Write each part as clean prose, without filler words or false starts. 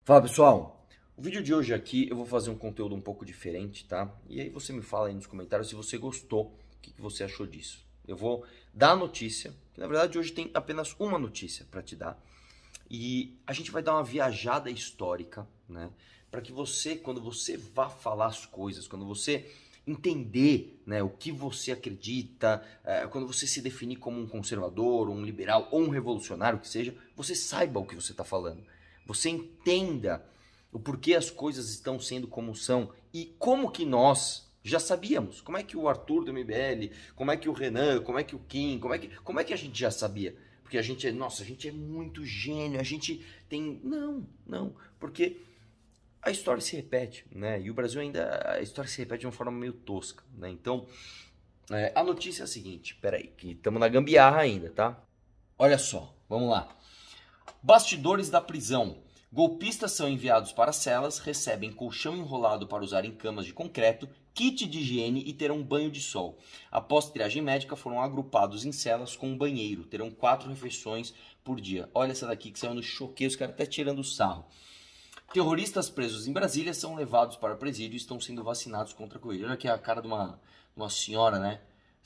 Fala pessoal, o vídeo de hoje aqui eu vou fazer um conteúdo um pouco diferente, tá? E aí você me fala aí nos comentários se você gostou, o que você achou disso. Eu vou dar a notícia, que na verdade hoje tem apenas uma notícia para te dar. E a gente vai dar uma viajada histórica, né? Para que você, quando você vá falar as coisas, quando você entender, né, o que você acredita, quando você se definir como um conservador, um liberal ou um revolucionário, que seja, você saiba o que você está falando. Você entenda o porquê as coisas estão sendo como são e como que nós já sabíamos. Como é que o Arthur do MBL, como é que o Renan, como é que o Kim, como é que a gente já sabia? Porque a gente a gente é muito gênio, a gente tem... Não, porque a história se repete, né? E o Brasil ainda, a história se repete de uma forma meio tosca, né? Então, a notícia é a seguinte, peraí, que estamos na gambiarra ainda, tá? Olha só, vamos lá. Bastidores da prisão. Golpistas são enviados para celas, recebem colchão enrolado para usar em camas de concreto, kit de higiene e terão banho de sol. Após triagem médica, foram agrupados em celas com um banheiro. Terão 4 refeições por dia. Olha essa daqui que saiu no Choquei, os caras até tirando sarro. Terroristas presos em Brasília são levados para presídio e estão sendo vacinados contra a Covid. Olha aqui a cara de uma senhora, né?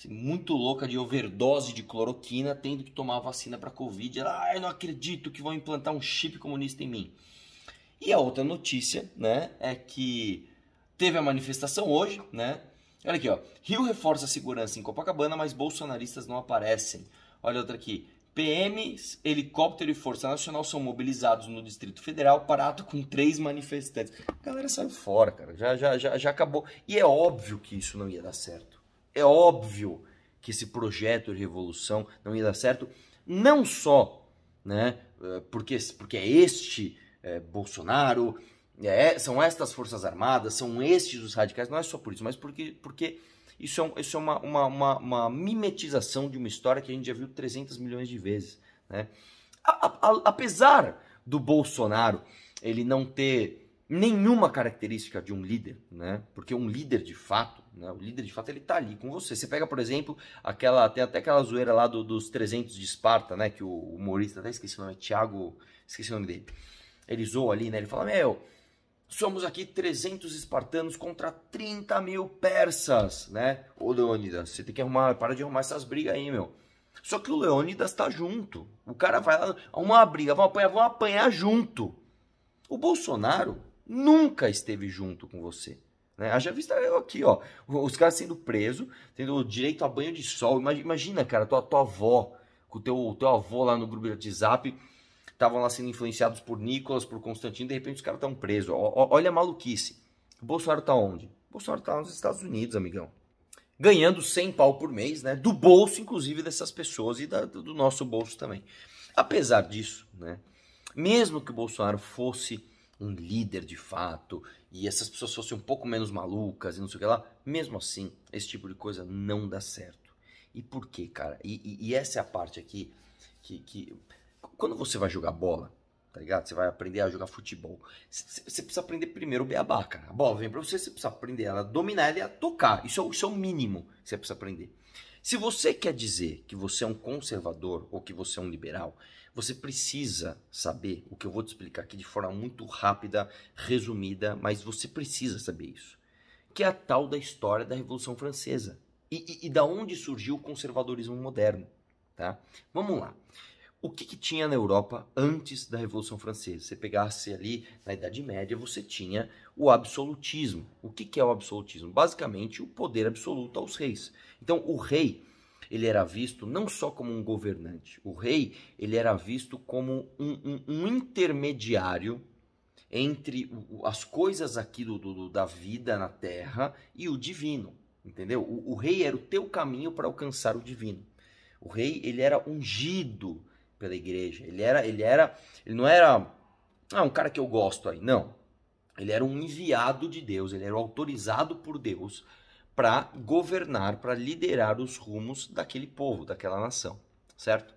Muito louca de overdose de cloroquina, tendo que tomar a vacina para Covid. Ela, eu não acredito que vão implantar um chip comunista em mim. E a outra notícia, né, é que teve a manifestação hoje, né? Olha aqui, ó. Rio reforça a segurança em Copacabana, mas bolsonaristas não aparecem. Olha outra aqui. PMs, helicóptero e Força Nacional são mobilizados no Distrito Federal para ato com 3 manifestantes. A galera saiu fora, cara. Já acabou. E é óbvio que isso não ia dar certo. É óbvio que esse projeto de revolução não ia dar certo, não só, né, porque Bolsonaro, são estas Forças Armadas, são estes os radicais, não é só por isso, mas porque isso é uma mimetização de uma história que a gente já viu 300 milhões de vezes, né? Apesar do Bolsonaro ele não ter nenhuma característica de um líder, né? Porque um líder de fato, né? O líder de fato ele tá ali com você. Você pega, por exemplo, tem até aquela zoeira lá dos 300 de Esparta, né? Que o humorista, até esqueci o nome, esqueci o nome dele. Ele zoou ali, né? Ele fala, somos aqui 300 espartanos contra 30 mil persas, né? Ô Leônidas, você tem que para de arrumar essas brigas aí, meu. Só que o Leônidas tá junto. O cara vai lá, uma briga, vão apanhar junto. O Bolsonaro nunca esteve junto com você, né? Haja vista eu aqui, ó, os caras sendo presos, tendo direito a banho de sol. Imagina, cara, tua avó, com o teu avô lá no grupo de WhatsApp, estavam lá sendo influenciados por Nicolas, por Constantino, de repente os caras estão presos. Olha a maluquice. O Bolsonaro tá onde? O Bolsonaro tá nos Estados Unidos, amigão. Ganhando 100 pau por mês, né? Do bolso, inclusive, dessas pessoas e do nosso bolso também. Apesar disso, né? Mesmo que o Bolsonaro fosse um líder de fato e essas pessoas fossem um pouco menos malucas e não sei o que lá, mesmo assim, esse tipo de coisa não dá certo. E por quê, cara? E essa é a parte aqui que quando você vai jogar bola, tá ligado? Você vai aprender a jogar futebol. Você precisa aprender primeiro o beabá, cara. A bola vem pra você, você precisa aprender ela a dominar ela e a tocar. Isso é o mínimo que você precisa aprender. Se você quer dizer que você é um conservador ou que você é um liberal, você precisa saber o que eu vou te explicar aqui de forma muito rápida, resumida, mas você precisa saber isso. Que é a tal da história da Revolução Francesa. E da onde surgiu o conservadorismo moderno, tá? Vamos lá. O que tinha na Europa antes da Revolução Francesa? Você pegasse ali na Idade Média, você tinha o absolutismo. O que é o absolutismo? Basicamente, o poder absoluto aos reis. Então, o rei, ele era visto não só como um governante. O rei, ele era visto como um intermediário entre as coisas aqui da vida na Terra e o divino. Entendeu? O rei era o teu caminho para alcançar o divino. O rei, ele era ungido pela igreja. Ele não era um cara que eu gosto aí, não. Ele era um enviado de Deus, ele era autorizado por Deus para governar, para liderar os rumos daquele povo, daquela nação, certo?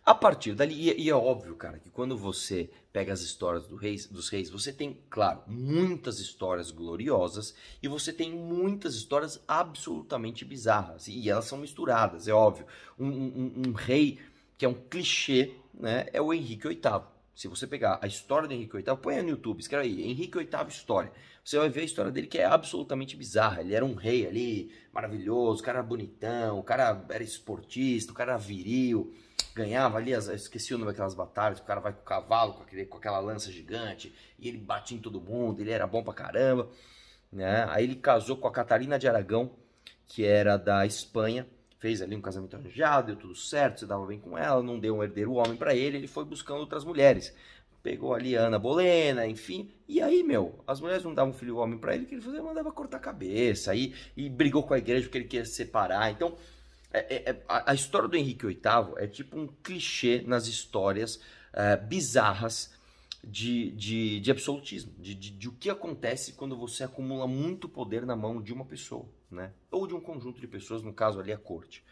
A partir dali, e é óbvio, cara, que quando você pega as histórias dos reis, você tem, claro, muitas histórias gloriosas e você tem muitas histórias absolutamente bizarras, e elas são misturadas, é óbvio. Um rei que é um clichê, né, é o Henrique VIII, Se você pegar a história do Henrique VIII, põe aí no YouTube, escreve aí, Henrique VIII História. Você vai ver a história dele que é absolutamente bizarra. Ele era um rei ali, maravilhoso, o cara era bonitão, o cara era esportista, o cara era viril, ganhava ali, esqueci o nome daquelas batalhas, o cara vai com o cavalo, com aquela lança gigante, e ele batia em todo mundo, ele era bom pra caramba, né? Aí ele casou com a Catarina de Aragão, que era da Espanha, fez ali um casamento arranjado, deu tudo certo, se dava bem com ela, não deu um herdeiro homem pra ele, ele foi buscando outras mulheres. Pegou ali a Ana Bolena, enfim, e aí, meu, as mulheres não davam filho homem pra ele, que ele fazia, mandava cortar a cabeça, e brigou com a igreja porque ele queria se separar. Então, a história do Henrique VIII é tipo um clichê nas histórias bizarras de absolutismo, de o que acontece quando você acumula muito poder na mão de uma pessoa, né? Ou de um conjunto de pessoas, no caso ali a corte.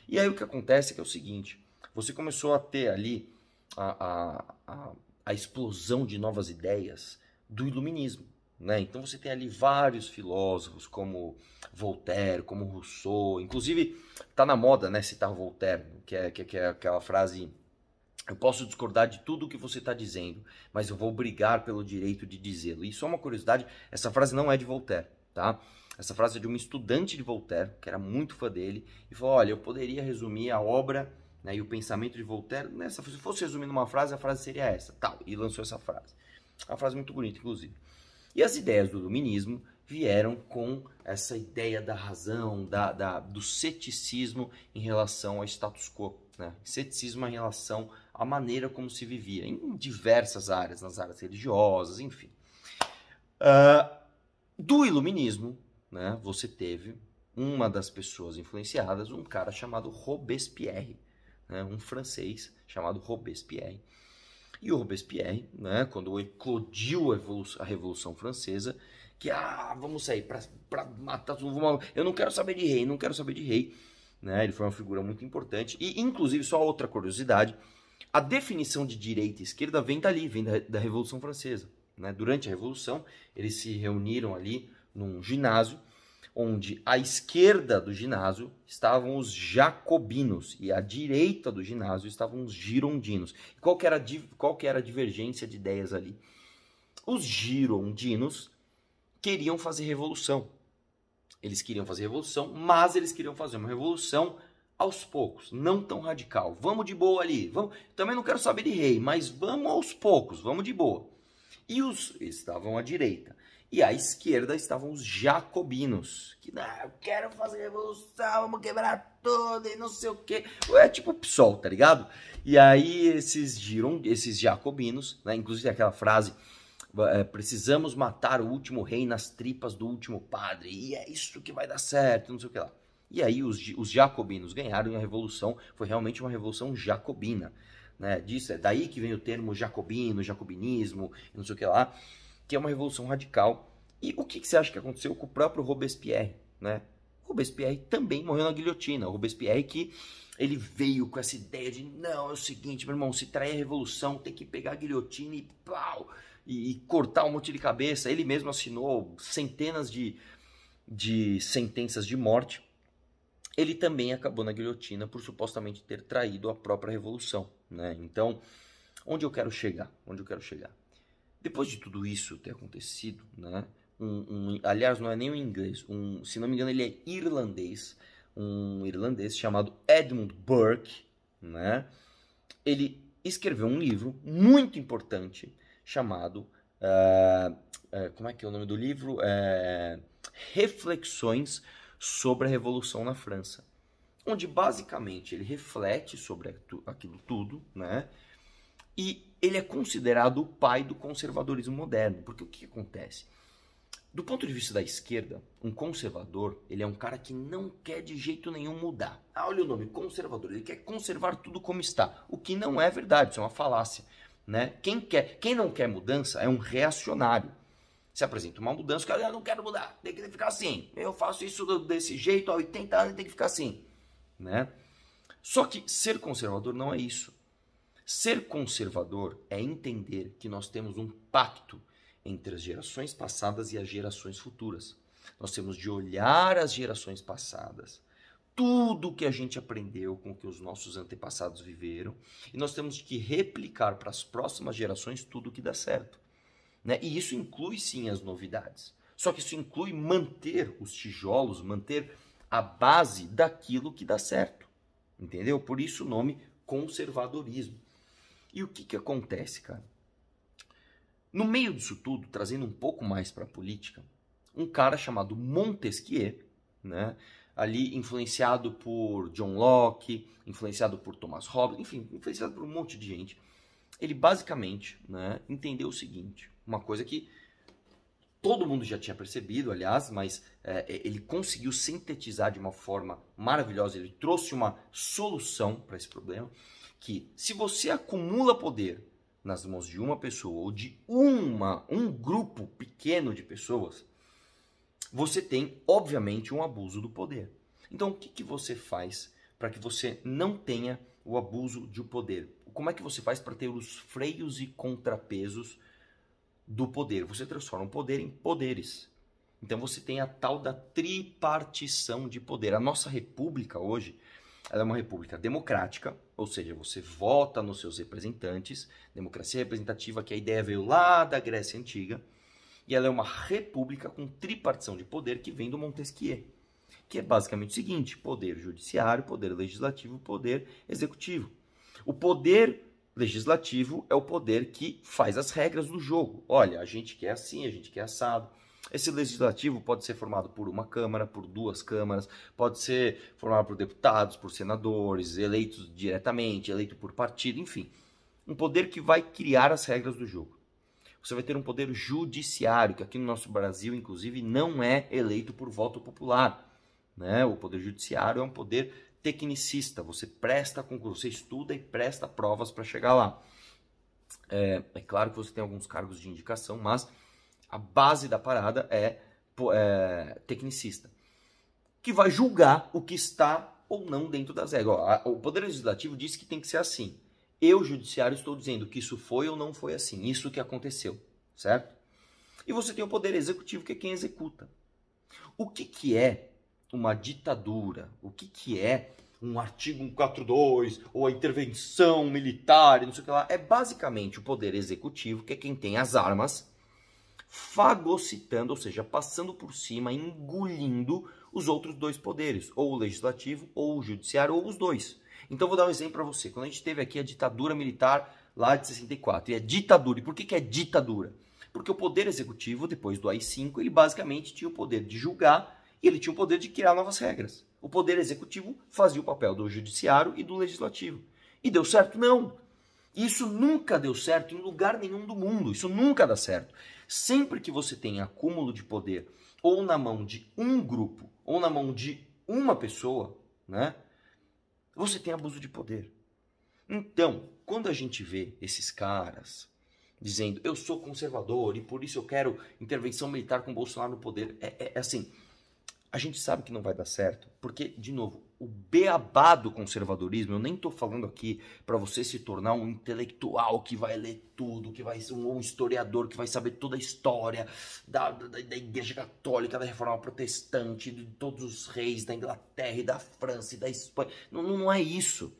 E aí o que acontece é que é o seguinte, você começou a ter ali a explosão de novas ideias do iluminismo, né? Então você tem ali vários filósofos como Voltaire, como Rousseau, inclusive tá na moda, né, citar Voltaire, que é aquela frase: eu posso discordar de tudo o que você está dizendo, mas eu vou brigar pelo direito de dizê-lo. E só uma curiosidade, essa frase não é de Voltaire, tá? Essa frase é de uma estudante de Voltaire, que era muito fã dele, e falou, olha, eu poderia resumir a obra, né, e o pensamento de Voltaire nessa. Se fosse resumir numa frase, a frase seria essa, tal, e lançou essa frase. Uma frase muito bonita, inclusive. E as ideias do iluminismo vieram com essa ideia da razão, do ceticismo em relação ao status quo, né? Ceticismo em relação à maneira como se vivia, em diversas áreas, nas áreas religiosas, enfim. Do iluminismo, né, você teve uma das pessoas influenciadas, um cara chamado Robespierre, né, um francês chamado Robespierre. E o Robespierre, né, quando eclodiu a Revolução Francesa, que, vamos sair para matar todo mundo, eu não quero saber de rei, não quero saber de rei, né, ele foi uma figura muito importante. E, inclusive, só outra curiosidade, a definição de direita e esquerda vem dali, vem da Revolução Francesa, né? Durante a Revolução, eles se reuniram ali num ginásio, onde à esquerda do ginásio estavam os jacobinos e à direita do ginásio estavam os girondinos. Qual que era a divergência de ideias ali? Os girondinos queriam fazer revolução. Eles queriam fazer revolução, mas eles queriam fazer uma revolução aos poucos, não tão radical. Vamos de boa ali. Vamos. Também não quero saber de rei, mas vamos aos poucos, vamos de boa. E estavam à direita. E à esquerda estavam os jacobinos, que eu quero fazer revolução, vamos quebrar tudo e não sei o quê. É tipo o PSOL, tá ligado? E aí esses jacobinos, né, inclusive aquela frase, precisamos matar o último rei nas tripas do último padre, e é isso que vai dar certo, não sei o que lá. E aí os jacobinos ganharam e a revolução foi realmente uma revolução jacobina. Né? Disso, é daí que vem o termo jacobino, jacobinismo, não sei o que lá, que é uma revolução radical. E o que você acha que aconteceu com o próprio Robespierre? Né? Robespierre também morreu na guilhotina. O Robespierre que ele veio com essa ideia de, não, é o seguinte, meu irmão, se trair a revolução, tem que pegar a guilhotina e pau, e cortar um monte de cabeça. Ele mesmo assinou centenas de sentenças de morte. Ele também acabou na guilhotina por supostamente ter traído a própria revolução, né? Então, onde eu quero chegar? Depois de tudo isso ter acontecido, né? Aliás, não é nem um inglês, se não me engano ele é irlandês, um irlandês chamado Edmund Burke, né? Ele escreveu um livro muito importante chamado, como é que é o nome do livro? Reflexões sobre a Revolução na França, onde basicamente ele reflete sobre aquilo tudo, né? E ele é considerado o pai do conservadorismo moderno, porque o que acontece? Do ponto de vista da esquerda, um conservador, ele é um cara que não quer de jeito nenhum mudar. Olha o nome, conservador, ele quer conservar tudo como está, o que não é verdade, isso é uma falácia, né? Quem não quer mudança é um reacionário. Se apresenta uma mudança, o cara, eu não quero mudar, tem que ficar assim. Eu faço isso desse jeito há 80 anos, tem que ficar assim, né? Só que ser conservador não é isso. Ser conservador é entender que nós temos um pacto entre as gerações passadas e as gerações futuras. Nós temos de olhar as gerações passadas tudo que a gente aprendeu com o que os nossos antepassados viveram e nós temos que replicar para as próximas gerações tudo que dá certo, né? E isso inclui sim as novidades. Só que isso inclui manter os tijolos, manter a base daquilo que dá certo, entendeu? Por isso o nome conservadorismo. E o que acontece, cara? No meio disso tudo, trazendo um pouco mais para a política, um cara chamado Montesquieu, né? Ali influenciado por John Locke, influenciado por Thomas Hobbes, enfim, influenciado por um monte de gente, ele basicamente, né, entendeu o seguinte, uma coisa que todo mundo já tinha percebido, aliás, mas ele conseguiu sintetizar de uma forma maravilhosa, ele trouxe uma solução para esse problema, que se você acumula poder nas mãos de uma pessoa ou de um grupo pequeno de pessoas, você tem, obviamente, um abuso do poder. Então, o que você faz para que você não tenha o abuso de poder? Como é que você faz para ter os freios e contrapesos do poder? Você transforma o poder em poderes. Então, você tem a tal da tripartição de poder. A nossa república hoje, ela é uma república democrática, ou seja, você vota nos seus representantes, democracia representativa, que a ideia veio lá da Grécia Antiga, e ela é uma república com tripartição de poder que vem do Montesquieu, que é basicamente o seguinte: poder judiciário, poder legislativo, poder executivo. O poder legislativo é o poder que faz as regras do jogo. Olha, a gente quer assim, a gente quer assado. Esse legislativo pode ser formado por uma câmara, por duas câmaras, pode ser formado por deputados, por senadores, eleitos diretamente, eleito por partido, enfim. Um poder que vai criar as regras do jogo. Você vai ter um poder judiciário, que aqui no nosso Brasil, inclusive, não é eleito por voto popular, né? O poder judiciário é um poder tecnicista, você presta concurso, você estuda e presta provas para chegar lá. É claro que você tem alguns cargos de indicação, mas a base da parada é tecnicista, que vai julgar o que está ou não dentro das regras. O poder legislativo diz que tem que ser assim. Eu, judiciário, estou dizendo que isso foi ou não foi assim, isso que aconteceu, certo? E você tem o poder executivo, que é quem executa. O que é uma ditadura? O que é um artigo 142 ou a intervenção militar, não sei o que lá? É basicamente o poder executivo, que é quem tem as armas, fagocitando, ou seja, passando por cima, engolindo os outros dois poderes, ou o legislativo, ou o judiciário, ou os dois. Então, vou dar um exemplo para você. Quando a gente teve aqui a ditadura militar lá de 64, e é ditadura. E por que é ditadura? Porque o poder executivo, depois do AI-5, ele basicamente tinha o poder de julgar e ele tinha o poder de criar novas regras. O poder executivo fazia o papel do judiciário e do legislativo. E deu certo? Não. Isso nunca deu certo em lugar nenhum do mundo. Isso nunca dá certo. Sempre que você tem acúmulo de poder ou na mão de um grupo ou na mão de uma pessoa, né? Você tem abuso de poder. Então, quando a gente vê esses caras dizendo eu sou conservador e por isso eu quero intervenção militar com Bolsonaro no poder, é assim, a gente sabe que não vai dar certo, porque, de novo, o beabá do conservadorismo, eu nem estou falando aqui para você se tornar um intelectual que vai ler tudo, que vai ser um historiador, que vai saber toda a história da Igreja Católica, da Reforma Protestante, de todos os reis da Inglaterra e da França e da Espanha. Não é isso.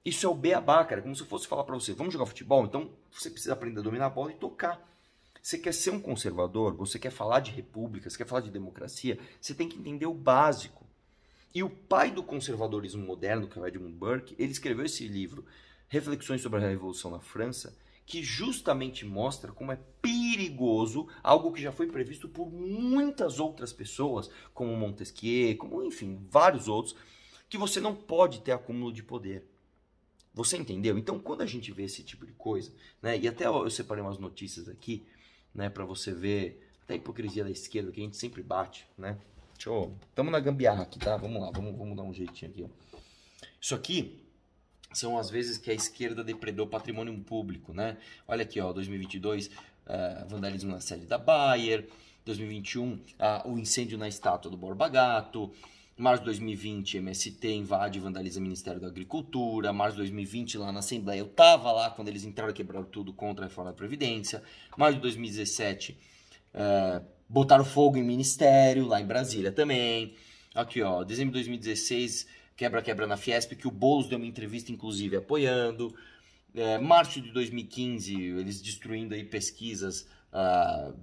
Isso é o beabá, cara. Como se eu fosse falar para você, vamos jogar futebol? Então você precisa aprender a dominar a bola e tocar. Você quer ser um conservador, você quer falar de república, você quer falar de democracia, você tem que entender o básico. E o pai do conservadorismo moderno, que é o Edmund Burke, ele escreveu esse livro, Reflexões sobre a Revolução na França, que justamente mostra como é perigoso algo que já foi previsto por muitas outras pessoas, como Montesquieu, como, enfim, vários outros, que você não pode ter acúmulo de poder. Você entendeu? Então, quando a gente vê esse tipo de coisa, né, e até eu separei umas notícias aqui, né, para você ver até a hipocrisia da esquerda, que a gente sempre bate, né? Estamos na gambiarra aqui, tá? Vamos lá, vamos dar um jeitinho aqui, ó. Isso aqui são as vezes que a esquerda depredou patrimônio público, né? Olha aqui, ó, 2022, vandalismo na sede da Bayer, 2021, o incêndio na estátua do Borba Gato, março de 2020, MST invade e vandaliza o Ministério da Agricultura, março de 2020, lá na Assembleia, eu tava lá quando eles entraram e quebraram tudo contra a reforma da Previdência, março de 2017, botaram fogo em ministério, lá em Brasília também, Aqui, ó, dezembro de 2016, quebra-quebra na Fiesp, que o Boulos deu uma entrevista, inclusive, apoiando. Março de 2015, eles destruindo aí pesquisas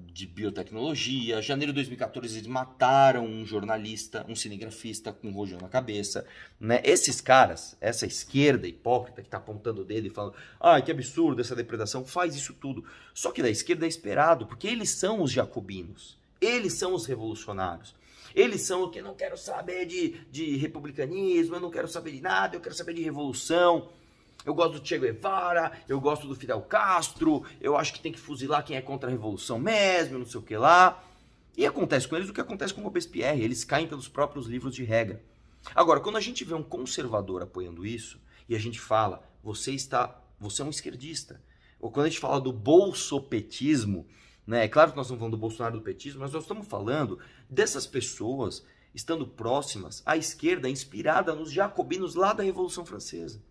de biotecnologia. Janeiro de 2014, eles mataram um jornalista, um cinegrafista com um rojão na cabeça. Né? Esses caras, essa esquerda hipócrita que está apontando o dedo e falando que absurdo essa depredação, faz isso tudo. Só que da esquerda é esperado, porque eles são os jacobinos, eles são os revolucionários. Eles são o que não quero saber de republicanismo, eu não quero saber de nada, eu quero saber de revolução. Eu gosto do Che Guevara, eu gosto do Fidel Castro, eu acho que tem que fuzilar quem é contra a revolução mesmo, não sei o que lá. E acontece com eles o que acontece com o Robespierre, eles caem pelos próprios livros de regra. Agora, quando a gente vê um conservador apoiando isso, e a gente fala, você é um esquerdista. Ou quando a gente fala do bolsopetismo, né, é claro que nós estamos falando do Bolsonaro do petismo, mas nós estamos falando dessas pessoas estando próximas à esquerda, inspirada nos jacobinos lá da Revolução Francesa.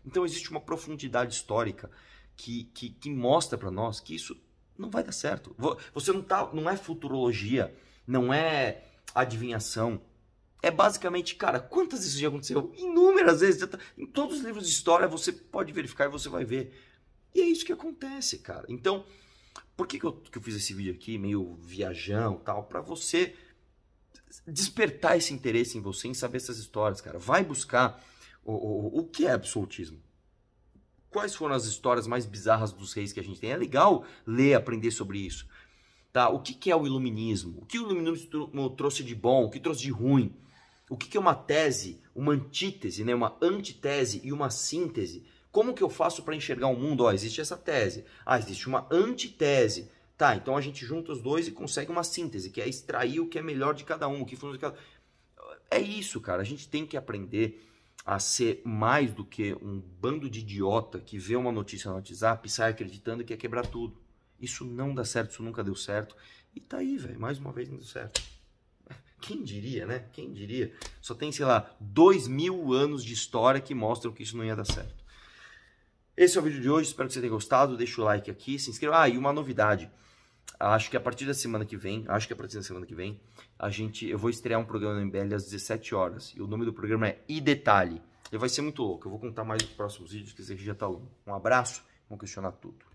Então existe uma profundidade histórica que mostra para nós que isso não vai dar certo. Você não é futurologia, não é adivinhação. É basicamente, cara, quantas vezes isso já aconteceu? Inúmeras vezes. Em todos os livros de história você pode verificar e você vai ver. E é isso que acontece, cara. Então, por que eu fiz esse vídeo aqui, meio viajão e tal? Para você despertar esse interesse em você, em saber essas histórias, cara. Vai buscar o que é absolutismo. Quais foram as histórias mais bizarras dos reis que a gente tem? É legal ler, aprender sobre isso. Tá? O que é o iluminismo? O que o iluminismo trouxe de bom? O que trouxe de ruim? O que é uma tese, uma antítese, né? Uma antitese e uma síntese? Como que eu faço para enxergar o mundo? Existe essa tese. Existe uma antitese. Tá, então a gente junta os dois e consegue uma síntese, que é extrair o que é melhor de cada um, o que funciona de cada... É isso, cara. A gente tem que aprender a ser mais do que um bando de idiota que vê uma notícia no WhatsApp e sai acreditando que quer quebrar tudo. Isso não dá certo, isso nunca deu certo. E tá aí, velho, mais uma vez não deu certo. Quem diria, né? Quem diria? Só tem, sei lá, 2000 anos de história que mostram que isso não ia dar certo. Esse é o vídeo de hoje, espero que você tenha gostado. Deixa o like aqui, se inscreva. E uma novidade. Acho que a partir da semana que vem, eu vou estrear um programa no MBL às 17 horas. E o nome do programa é E Detalhe. Ele vai ser muito louco. Eu vou contar mais nos próximos vídeos, que esse aqui já tá longo. Um abraço, vamos questionar tudo.